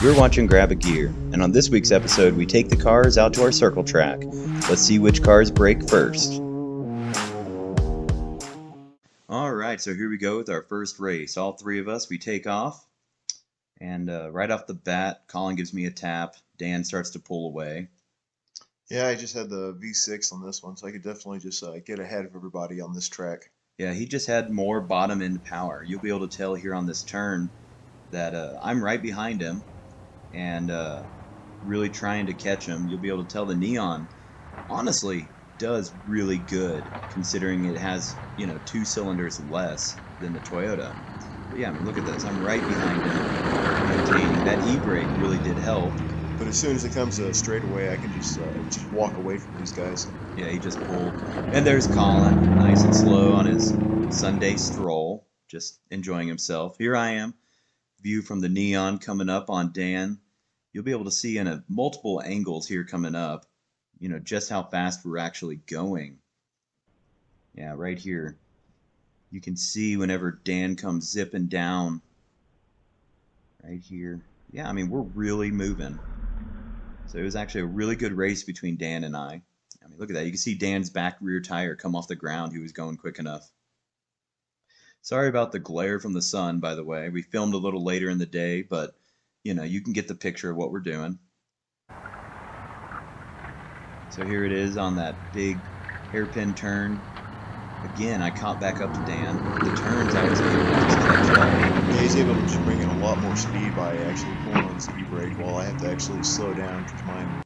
You're watching Grab a Gear, and on this week's episode, we take the cars out to our circle track. Let's see which cars break first. Alright, so here we go with our first race. All three of us, we take off, and right off the bat, Colin gives me a tap. Dan starts to pull away. Yeah, I just had the V6 on this one, so I could definitely just get ahead of everybody on this track. Yeah, he just had more bottom end power. You'll be able to tell here on this turn that I'm right behind him, and really trying to catch him. You'll be able to tell the Neon, honestly, does really good considering it has, 2 cylinders less than the Toyota. But yeah, I mean, look at this. I'm right behind him, maintaining. That e-brake really did help. But as soon as it comes to straightaway, I can just walk away from these guys. Yeah, he just pulled. And there's Colin, nice and slow on his Sunday stroll, just enjoying himself. Here I am, view from the Neon coming up on Dan. You'll be able to see in multiple angles here coming up, just how fast we're actually going. Yeah, right here. You can see whenever Dan comes zipping down. Right here. Yeah, I mean, we're really moving. So it was actually a really good race between Dan and I. I mean, look at that. You can see Dan's back rear tire come off the ground. He was going quick enough. Sorry about the glare from the sun, by the way. We filmed a little later in the day, but, you can get the picture of what we're doing. So here it is on that big hairpin turn. Again, I caught back up to Dan. The turns, I was able to just catch up. Yeah, he's able to just bring in a lot more speed by actually pulling on his e-brake, while I have to actually slow down because mine.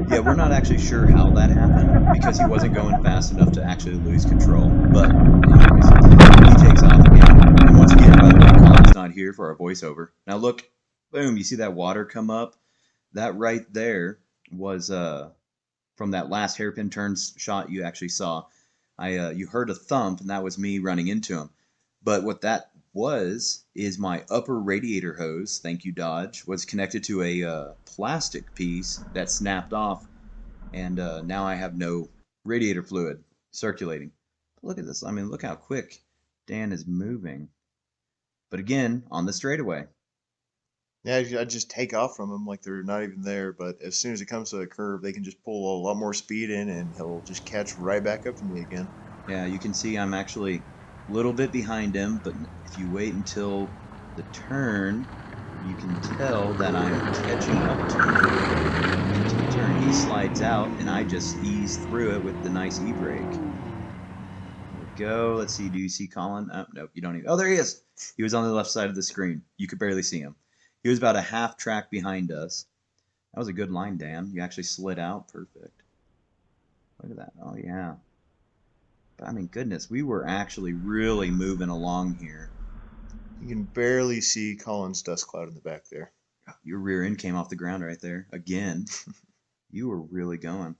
Yeah, we're not actually sure how that happened because he wasn't going fast enough to actually lose control. But anyways, he takes off again. And once again, by the way, Colin's not here for our voiceover. Now look, boom, you see that water come up? That right there was from that last hairpin turns shot you actually saw. You heard a thump, and that was me running into him. But what that was is my upper radiator hose, thank you Dodge, was connected to a plastic piece that snapped off, and now I have no radiator fluid circulating. Look at this. I mean, look how quick Dan is moving. But again, on the straightaway. Yeah, I just take off from them like they're not even there. But as soon as it comes to a curve, they can just pull a lot more speed in, and he'll just catch right back up to me again. Yeah, you can see I'm actually a little bit behind him, but if you wait until the turn, you can tell that I'm catching up to him. To the turn, he slides out, and I just ease through it with the nice e-brake. There we go. Let's see. Do you see Colin? Oh, nope, you don't even. Oh, there he is. He was on the left side of the screen. You could barely see him. He was about a half track behind us. That was a good line, Dan. You actually slid out. Perfect. Look at that. Oh, yeah. But, I mean, goodness, we were actually really moving along here. You can barely see Colin's dust cloud in the back there. Your rear end came off the ground right there. Again. You were really going.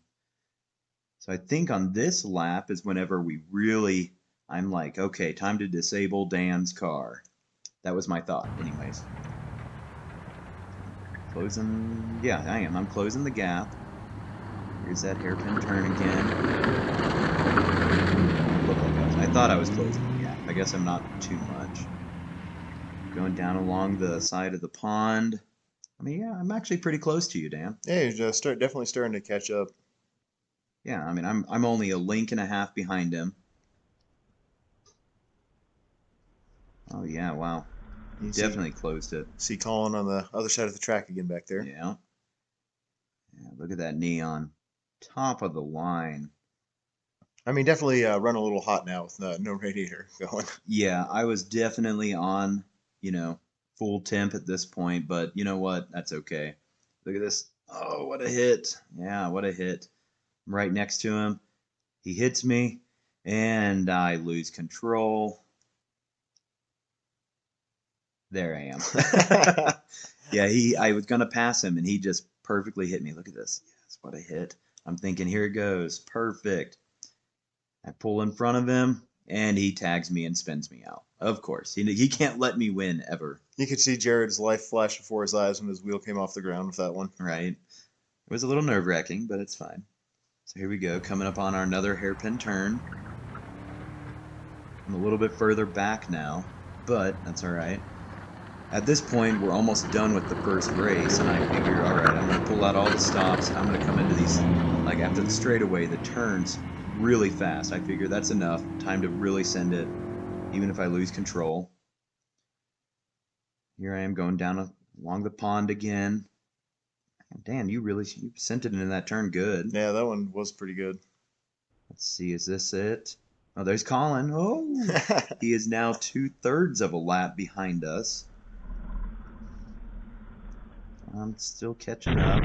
So I think on this lap is whenever I'm like, okay, time to disable Dan's car. That was my thought, anyways. Closing, yeah, I am. I'm closing the gap. Here's that hairpin turn again. Look like I thought I was closing the gap. I guess I'm not too much. Going down along the side of the pond. I mean, yeah, I'm actually pretty close to you, Dan. Yeah, he's definitely starting to catch up. Yeah, I mean, I'm only a link and a half behind him. Oh yeah, wow. You definitely closed it. See Colin on the other side of the track again back there. Yeah. Yeah, look at that Neon. Top of the line. I mean, definitely run a little hot now with no radiator going. Yeah, I was definitely on, full temp at this point, but you know what? That's okay. Look at this. Oh, what a hit. Yeah, what a hit. I'm right next to him. He hits me, and I lose control. There I am. Yeah, I was going to pass him, and he just perfectly hit me. Look at this. Yes, what a hit. I'm thinking, here it goes. Perfect. I pull in front of him, and he tags me and spins me out. Of course. He can't let me win, ever. You could see Jared's life flash before his eyes when his wheel came off the ground with that one. Right. It was a little nerve-wracking, but it's fine. So here we go, coming up on our another hairpin turn. I'm a little bit further back now, but that's all right. At this point, we're almost done with the first race, and I figure, all right, I'm going to pull out all the stops. I'm going to come into these, like after the straightaway, the turns really fast. I figure that's enough time to really send it, even if I lose control. Here I am going down along the pond again. Dan, you sent it into that turn good. Yeah, that one was pretty good. Let's see, is this it? Oh, there's Colin. Oh, he is now 2/3 of a lap behind us. I'm still catching up.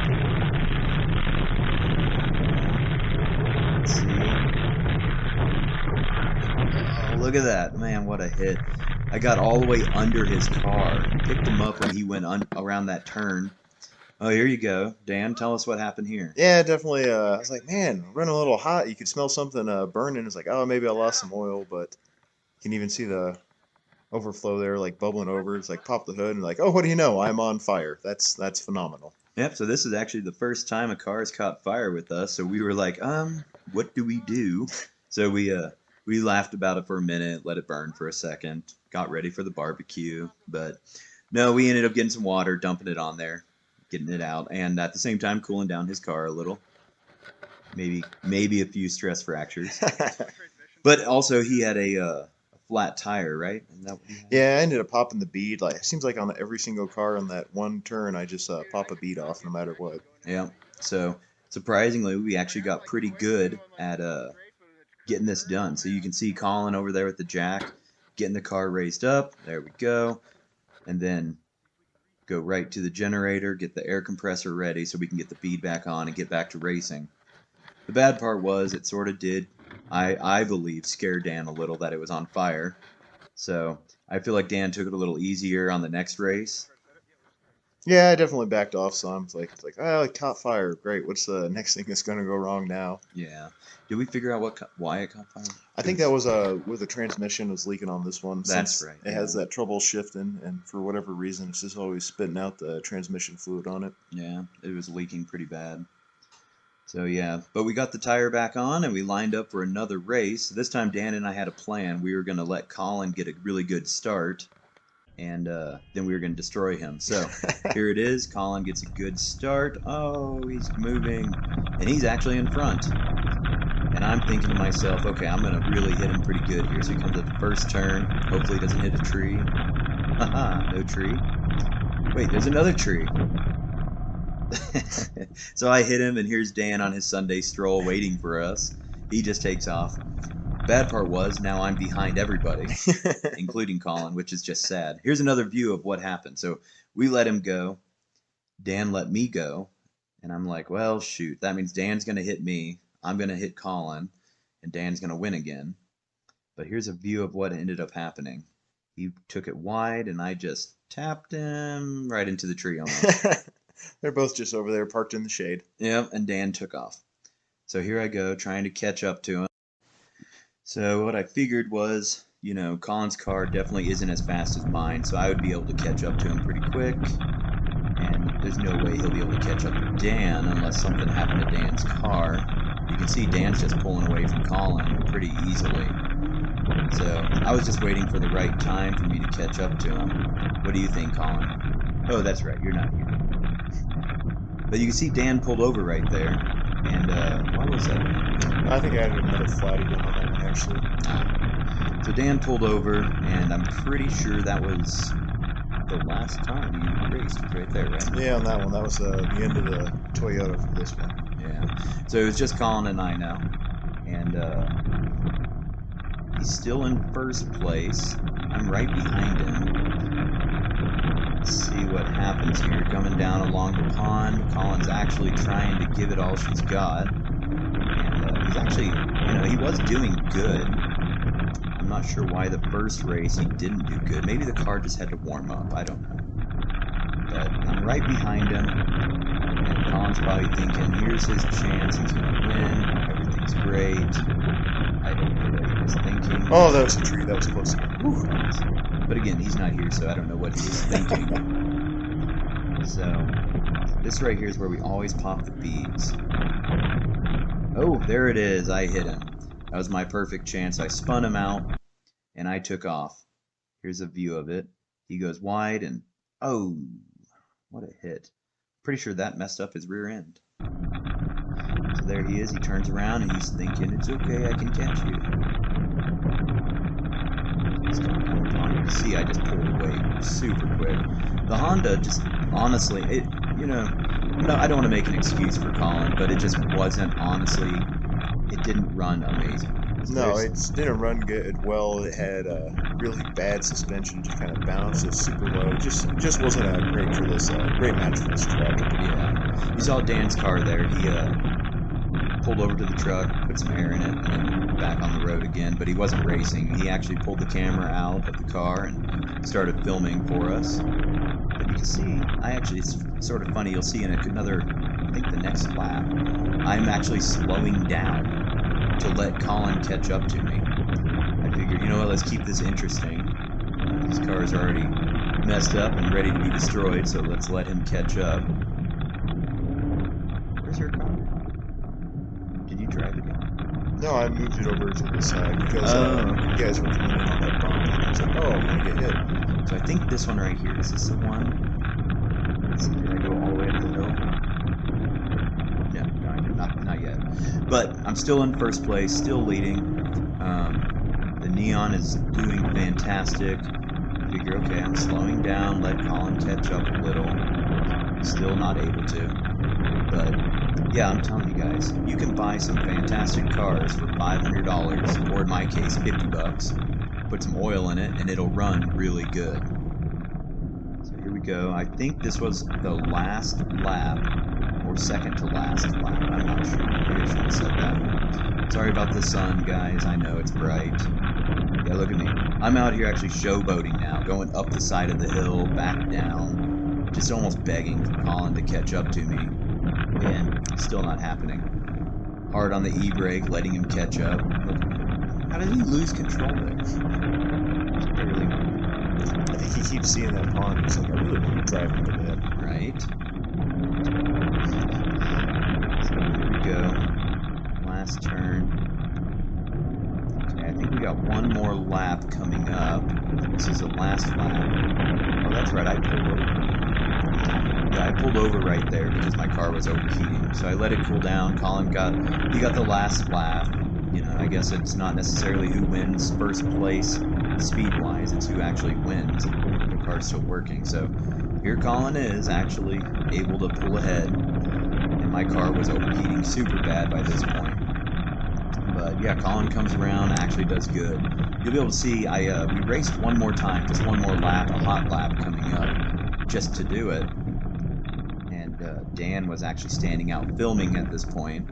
Let's see. Oh, look at that. Man, what a hit. I got all the way under his car. Picked him up when he went around that turn. Oh, here you go. Dan, tell us what happened here. Yeah, definitely. I was like, man, running a little hot. You could smell something burning. It's like, oh, maybe I lost some oil, but you can even see the overflow there, like bubbling over. It's like pop the hood and like, oh, what do you know? I'm on fire. That's phenomenal. Yep, so this is actually the first time a car has caught fire with us. So we were like, what do we do? So we laughed about it for a minute, let it burn for a second, got ready for the barbecue. But no, we ended up getting some water, dumping it on there, getting it out, and at the same time cooling down his car a little. Maybe a few stress fractures. But also he had a flat tire, right? Isn't that what he had? Yeah, I ended up popping the bead. Like it seems like on every single car on that one turn, I just pop a bead off no matter what. Yeah. So surprisingly, we actually got pretty good at getting this done. So you can see Colin over there with the jack, getting the car raised up. There we go. And then go right to the generator, get the air compressor ready so we can get the bead back on and get back to racing. The bad part was it sort of did, I believe, scare Dan a little that it was on fire. So I feel like Dan took it a little easier on the next race. Yeah, I definitely backed off some. It's like, oh, it caught fire. Great. What's the next thing that's going to go wrong now? Yeah. Did we figure out why it caught fire? I think that was where the transmission was leaking on this one. That's right. It has that trouble shifting, and for whatever reason, it's just always spitting out the transmission fluid on it. Yeah, it was leaking pretty bad. So yeah, but we got the tire back on and we lined up for another race. This time Dan and I had a plan. We were going to let Colin get a really good start, and then we were going to destroy him. So here it is. Colin gets a good start. Oh, he's moving, and he's actually in front. And I'm thinking to myself, okay, I'm going to really hit him pretty good here. So he comes at the first turn. Hopefully he doesn't hit a tree. Haha, no tree. Wait, there's another tree. So I hit him, and here's Dan on his Sunday stroll waiting for us. He just takes off. Bad part was now I'm behind everybody, including Colin, which is just sad. Here's another view of what happened. So we let him go. Dan let me go. And I'm like, well, shoot. That means Dan's going to hit me. I'm going to hit Colin. And Dan's going to win again. But here's a view of what ended up happening. He took it wide, and I just tapped him right into the tree almost. They're both just over there parked in the shade. Yep, and Dan took off. So here I go, trying to catch up to him. So what I figured was, Colin's car definitely isn't as fast as mine, so I would be able to catch up to him pretty quick. And there's no way he'll be able to catch up to Dan unless something happened to Dan's car. You can see Dan's just pulling away from Colin pretty easily. So I was just waiting for the right time for me to catch up to him. What do you think, Colin? Oh, that's right, you're not here. But you can see Dan pulled over right there. And what was that? I think I had another flat again on that one, actually. So Dan pulled over, and I'm pretty sure that was the last time you raced. It was right there, right? Yeah, on that one. That was the end of the Toyota for this one. Yeah. So it was just Colin and I now. And he's still in first place. I'm right behind him. Let's see what happens here. Coming down along the pond. Colin's actually trying to give it all she's got. And he's actually, he was doing good. I'm not sure why the first race he didn't do good. Maybe the car just had to warm up. I don't know. But I'm right behind him. And Colin's probably thinking, here's his chance. He's going to win. Everything's great. I don't know what he was thinking. Oh, that was a tree. That was close. Whew. But again, he's not here, so I don't know what he was thinking. So, this right here is where we always pop the beads. Oh, there it is. I hit him. That was my perfect chance. I spun him out and I took off. Here's a view of it. He goes wide and oh, what a hit. Pretty sure that messed up his rear end. So there he is. He turns around and he's thinking, it's okay, I can catch you. He's kind of taunting. You see, I just pulled away super quick. The Honda just, honestly, no, I don't want to make an excuse for Colin, but it just wasn't, honestly, it didn't run amazing. No, it didn't run good. Well, it had really bad suspension, just kind of bounces super low. Just wasn't a great for this great match for this track. Yeah, you saw Dan's car there. He pulled over to the truck, put some air in it, and then back on the road again. But he wasn't racing. He actually pulled the camera out of the car and started filming for us. But you can see, it's sort of funny. You'll see in another, I think the next lap, I'm actually slowing down to let Colin catch up to me. I figured, you know what, let's keep this interesting. His car is already messed up and ready to be destroyed, so let's let him catch up. Where's your car? Did you drive it again? No, I moved it over to the side because you guys were coming in on that bump. And I was like, oh, I'm going to get hit. So I think this one right here, is this the one? Let's see, did I go all the way up the hill? No, not yet. But I'm still in first place, still leading. The Neon is doing fantastic. I figure, okay, I'm slowing down, let Colin catch up a little. Still not able to. But yeah, I'm telling you guys, you can buy some fantastic cars for $500, or in my case, $50. Put some oil in it, and it'll run really good. So here we go. I think this was the last lap, or second to last lap. I'm not sure. Maybe I should have said that. Sorry about the sun, guys. I know it's bright. Yeah, look at me. I'm out here actually showboating now, going up the side of the hill, back down, just almost begging for Colin to catch up to me. And still not happening. Hard on the e-brake, letting him catch up. Look, how did he lose control there? Just barely. I think he keeps seeing that pond. He's like, I really want to drive into that. Right? So here we go. Last turn. Okay, I think we got one more lap coming up. This is the last lap. Oh, that's right, I pulled over. Yeah, I pulled over right there because my car was overheating. So I let it cool down. Colin got the last lap. You know, I guess it's not necessarily who wins first place speed-wise. It's who actually wins. The car's still working. So here Colin is actually able to pull ahead. And my car was overheating super bad by this point. But yeah, Colin comes around, actually does good. You'll be able to see, we raced one more time, just one more lap, a hot lap coming up, just to do it. And Dan was actually standing out filming at this point.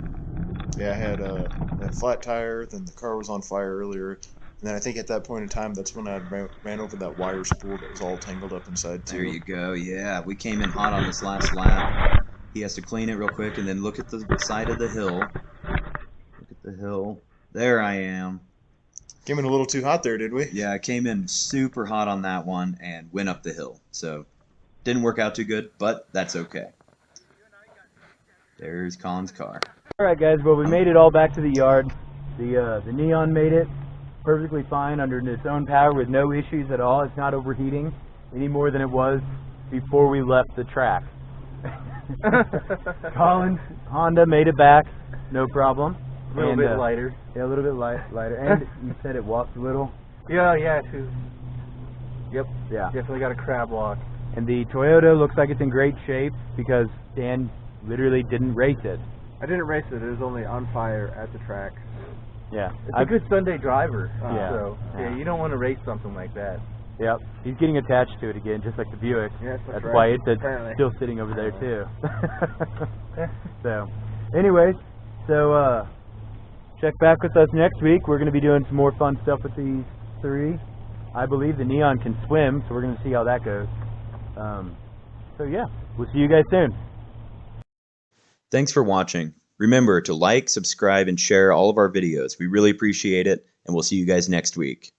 Yeah, I had a flat tire, then the car was on fire earlier. And then I think at that point in time, that's when I ran over that wire spool that was all tangled up inside, too. There you go, yeah. We came in hot on this last lap. He has to clean it real quick, and then look at the side of the hill. Look at the hill. There I am. Came in a little too hot there, did we? Yeah, I came in super hot on that one and went up the hill. So, didn't work out too good, but that's okay. There's Colin's car. Alright guys, well we made it all back to the yard. The Neon made it perfectly fine under its own power with no issues at all. It's not overheating any more than it was before we left the track. Colin's Honda made it back, no problem. A little bit lighter. Yeah, a little bit lighter. And you said it walked a little? Yeah. Yep. Yeah. Definitely got a crab walk. And the Toyota looks like it's in great shape because Dan literally didn't race it. I didn't race it. It was only on fire at the track. Yeah. It's a good Sunday driver. Yeah. So, yeah, you don't want to race something like that. Yep. He's getting attached to it again, just like the Buick. Yes, that's right. why it's Apparently. still sitting over there, too. So, anyways, check back with us next week. We're going to be doing some more fun stuff with these three. I believe the Neon can swim, so we're going to see how that goes. So, yeah, we'll see you guys soon. Thanks for watching. Remember to like, subscribe, and share all of our videos. We really appreciate it, and we'll see you guys next week.